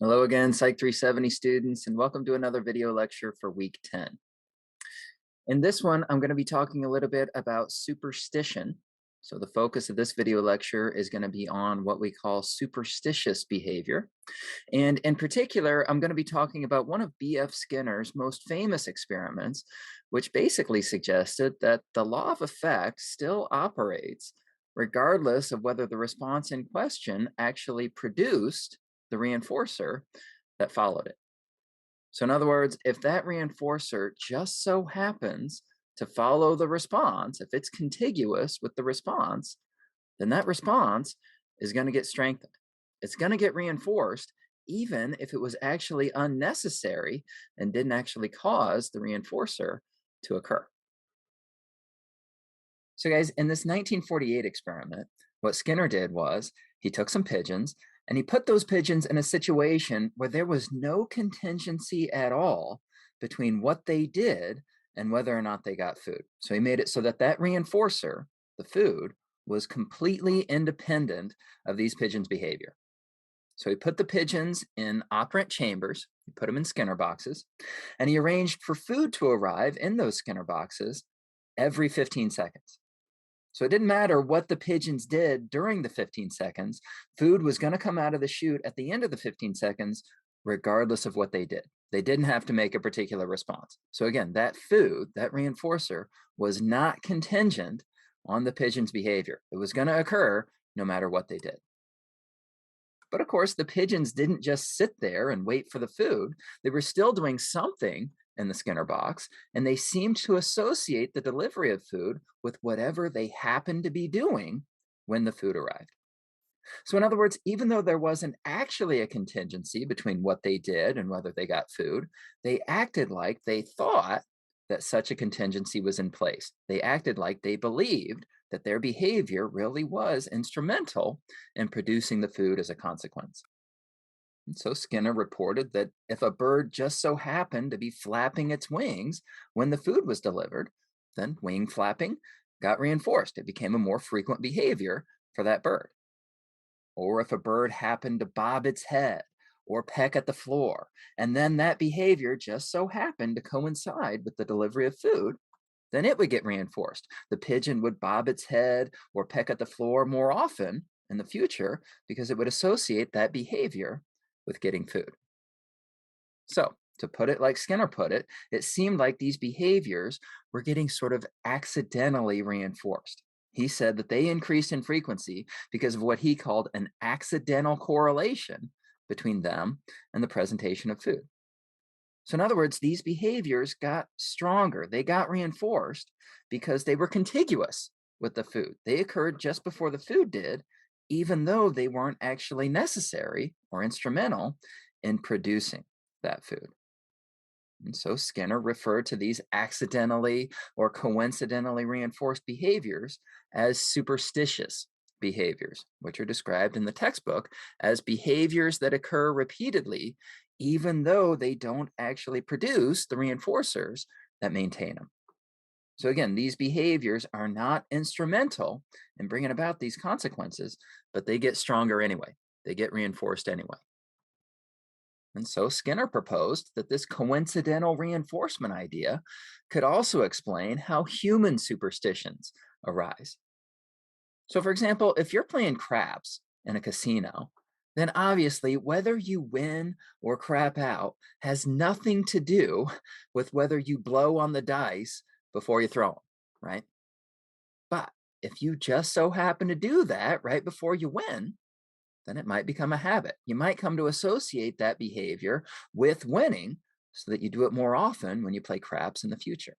Hello again, Psych 370 students, and welcome to another video lecture for week 10. In this one, I'm going to be talking a little bit about superstition. So the focus of this video lecture is going to be on what we call superstitious behavior. And in particular, I'm going to be talking about one of B.F. Skinner's most famous experiments, which basically suggested that the law of effect still operates regardless of whether the response in question actually produced the reinforcer that followed it. So in other words, if that reinforcer just so happens to follow the response, if it's contiguous with the response, then that response is going to get strengthened. It's going to get reinforced, even if it was actually unnecessary and didn't actually cause the reinforcer to occur. So guys, in this 1948 experiment, what Skinner did was he took some pigeons and he put those pigeons in a situation where there was no contingency at all between what they did and whether or not they got food. So he made it so that that reinforcer, the food, was completely independent of these pigeons' behavior. So he put the pigeons in operant chambers, he put them in Skinner boxes, and he arranged for food to arrive in those Skinner boxes every 15 seconds. So it didn't matter what the pigeons did during the 15 seconds, food was going to come out of the chute at the end of the 15 seconds, regardless of what they did. They didn't have to make a particular response. So again, that food, that reinforcer, was not contingent on the pigeon's behavior. It was going to occur no matter what they did. But of course, the pigeons didn't just sit there and wait for the food. They were still doing something in the Skinner box, and they seemed to associate the delivery of food with whatever they happened to be doing when the food arrived. So in other words, even though there wasn't actually a contingency between what they did and whether they got food, they acted like they thought that such a contingency was in place. They acted like they believed that their behavior really was instrumental in producing the food as a consequence. And so Skinner reported that if a bird just so happened to be flapping its wings when the food was delivered, then wing flapping got reinforced. It became a more frequent behavior for that bird. Or if a bird happened to bob its head or peck at the floor, and then that behavior just so happened to coincide with the delivery of food, then it would get reinforced. The pigeon would bob its head or peck at the floor more often in the future because it would associate that behavior with getting food. So, to put it like Skinner put it, it seemed like these behaviors were getting sort of accidentally reinforced. He said that they increased in frequency because of what he called an accidental correlation between them and the presentation of food. So, in other words, these behaviors got stronger. They got reinforced because they were contiguous with the food. They occurred just before the food did, even though they weren't actually necessary or instrumental in producing that food. And so Skinner referred to these accidentally or coincidentally reinforced behaviors as superstitious behaviors, which are described in the textbook as behaviors that occur repeatedly, even though they don't actually produce the reinforcers that maintain them. So again, these behaviors are not instrumental in bringing about these consequences, but they get stronger anyway. They get reinforced anyway. And so Skinner proposed that this coincidental reinforcement idea could also explain how human superstitions arise. So, for example, if you're playing craps in a casino, then obviously whether you win or crap out has nothing to do with whether you blow on the dice before you throw them, right? But if you just so happen to do that right before you win, then it might become a habit. You might come to associate that behavior with winning so that you do it more often when you play craps in the future.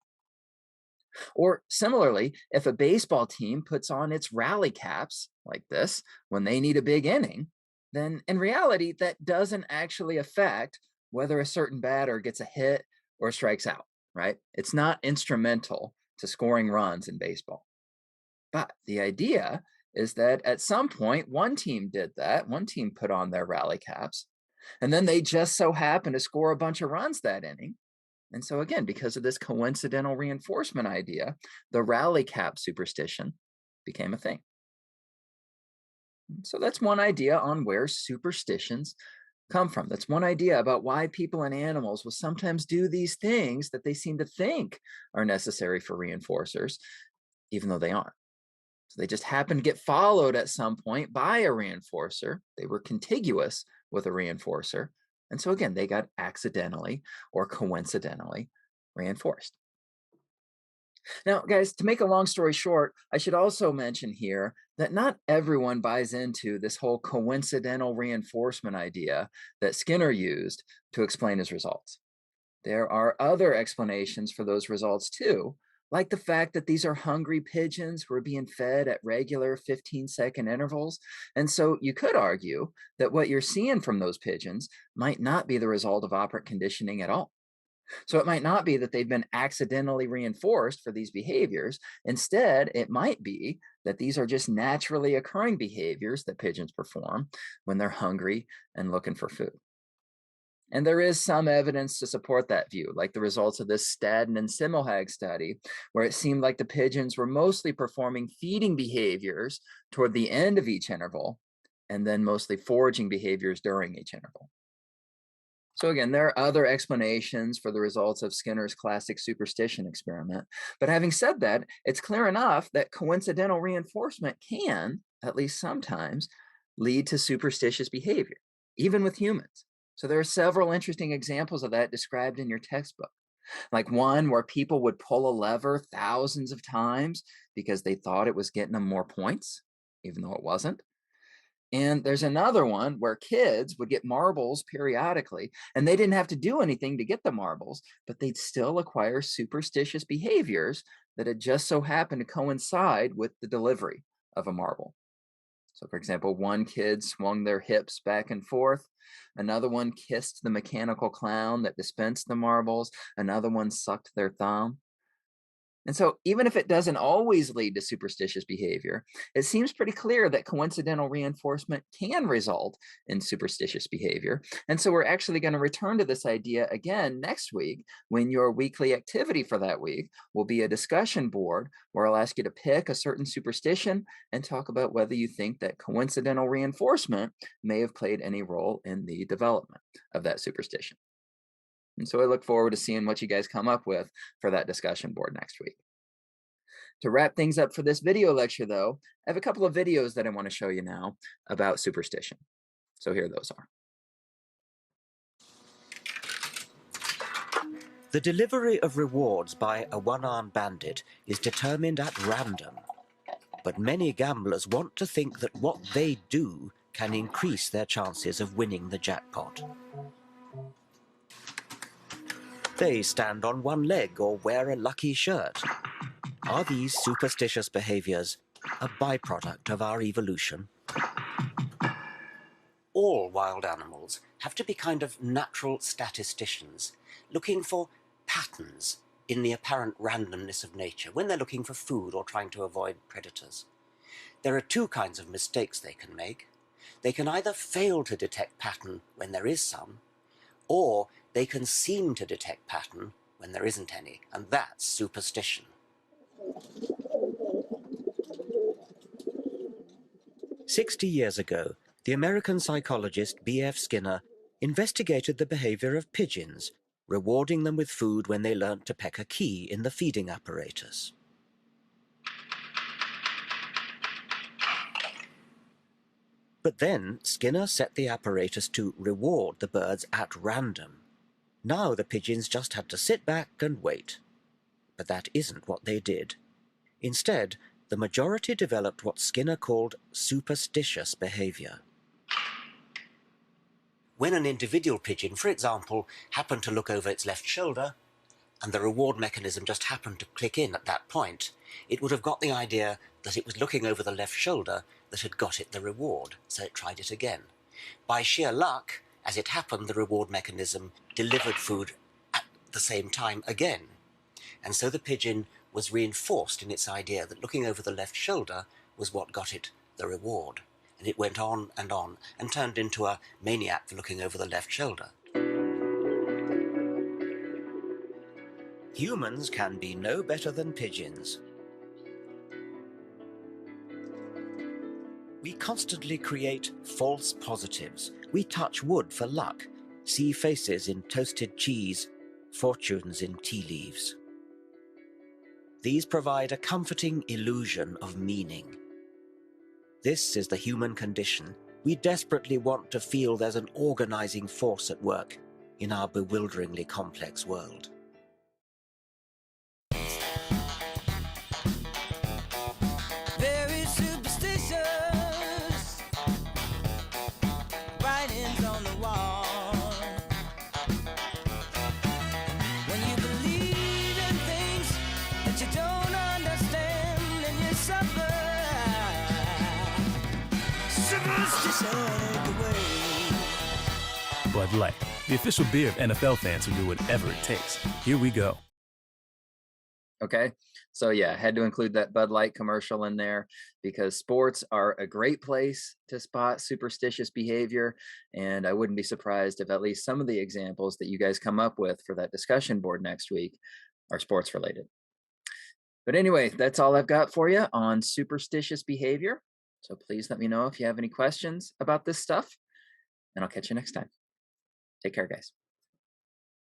Or similarly, if a baseball team puts on its rally caps like this when they need a big inning, then in reality, that doesn't actually affect whether a certain batter gets a hit or strikes out, right? It's not instrumental to scoring runs in baseball. But the idea is that at some point, one team did that. One team put on their rally caps, and then they just so happened to score a bunch of runs that inning. And so, again, because of this coincidental reinforcement idea, the rally cap superstition became a thing. So, that's one idea on where superstitions come from. That's one idea about why people and animals will sometimes do these things that they seem to think are necessary for reinforcers, even though they aren't. So they just happened to get followed at some point by a reinforcer. They were contiguous with a reinforcer. And so again, they got accidentally or coincidentally reinforced. Now, guys, to make a long story short, I should also mention here that not everyone buys into this whole coincidental reinforcement idea that Skinner used to explain his results. There are other explanations for those results too, like the fact that these are hungry pigeons who are being fed at regular 15-second intervals. And so you could argue that what you're seeing from those pigeons might not be the result of operant conditioning at all. So it might not be that they've been accidentally reinforced for these behaviors. Instead, it might be that these are just naturally occurring behaviors that pigeons perform when they're hungry and looking for food. And there is some evidence to support that view, like the results of this Stadden and Simmelhag study, where it seemed like the pigeons were mostly performing feeding behaviors toward the end of each interval, and then mostly foraging behaviors during each interval. So again, there are other explanations for the results of Skinner's classic superstition experiment. But having said that, it's clear enough that coincidental reinforcement can, at least sometimes, lead to superstitious behavior, even with humans. So there are several interesting examples of that described in your textbook, like one where people would pull a lever thousands of times because they thought it was getting them more points, even though it wasn't. And there's another one where kids would get marbles periodically, and they didn't have to do anything to get the marbles, but they'd still acquire superstitious behaviors that had just so happened to coincide with the delivery of a marble. So, for example, one kid swung their hips back and forth. Another one kissed the mechanical clown that dispensed the marbles. Another one sucked their thumb. And so, even if it doesn't always lead to superstitious behavior, it seems pretty clear that coincidental reinforcement can result in superstitious behavior. And so, we're actually going to return to this idea again next week when your weekly activity for that week will be a discussion board where I'll ask you to pick a certain superstition and talk about whether you think that coincidental reinforcement may have played any role in the development of that superstition. And so I look forward to seeing what you guys come up with for that discussion board next week. To wrap things up for this video lecture, though, I have a couple of videos that I want to show you now about superstition. So here those are. The delivery of rewards by a one-armed bandit is determined at random. But many gamblers want to think that what they do can increase their chances of winning the jackpot. They stand on one leg or wear a lucky shirt. Are these superstitious behaviors a byproduct of our evolution? All wild animals have to be kind of natural statisticians, looking for patterns in the apparent randomness of nature when they're looking for food or trying to avoid predators. There are two kinds of mistakes they can make. They can either fail to detect pattern when there is some, or they can seem to detect pattern when there isn't any, and that's superstition. 60 years ago, the American psychologist B.F. Skinner investigated the behavior of pigeons, rewarding them with food when they learnt to peck a key in the feeding apparatus. But then Skinner set the apparatus to reward the birds at random. Now the pigeons just had to sit back and wait. But that isn't what they did. Instead, the majority developed what Skinner called superstitious behavior. When an individual pigeon, for example, happened to look over its left shoulder, and the reward mechanism just happened to click in at that point, it would have got the idea that it was looking over the left shoulder that had got it the reward, so it tried it again. By sheer luck, as it happened, the reward mechanism delivered food at the same time again. And so the pigeon was reinforced in its idea that looking over the left shoulder was what got it the reward. And it went on and turned into a maniac for looking over the left shoulder. Humans can be no better than pigeons. We constantly create false positives We touch wood for luck, see faces in toasted cheese, fortunes in tea leaves. These provide a comforting illusion of meaning. This is the human condition. We desperately want to feel there's an organizing force at work in our bewilderingly complex world. Very superstitious, writings on the wall. When you believe in things that you don't understand, and you suffer. Superstition ain't the way. Bud Light, the official beer of NFL fans who do whatever it takes. Here we go. Okay. So yeah, had to include that Bud Light commercial in there because sports are a great place to spot superstitious behavior. And I wouldn't be surprised if at least some of the examples that you guys come up with for that discussion board next week are sports related. But anyway, that's all I've got for you on superstitious behavior. So please let me know if you have any questions about this stuff, and I'll catch you next time. Take care, guys.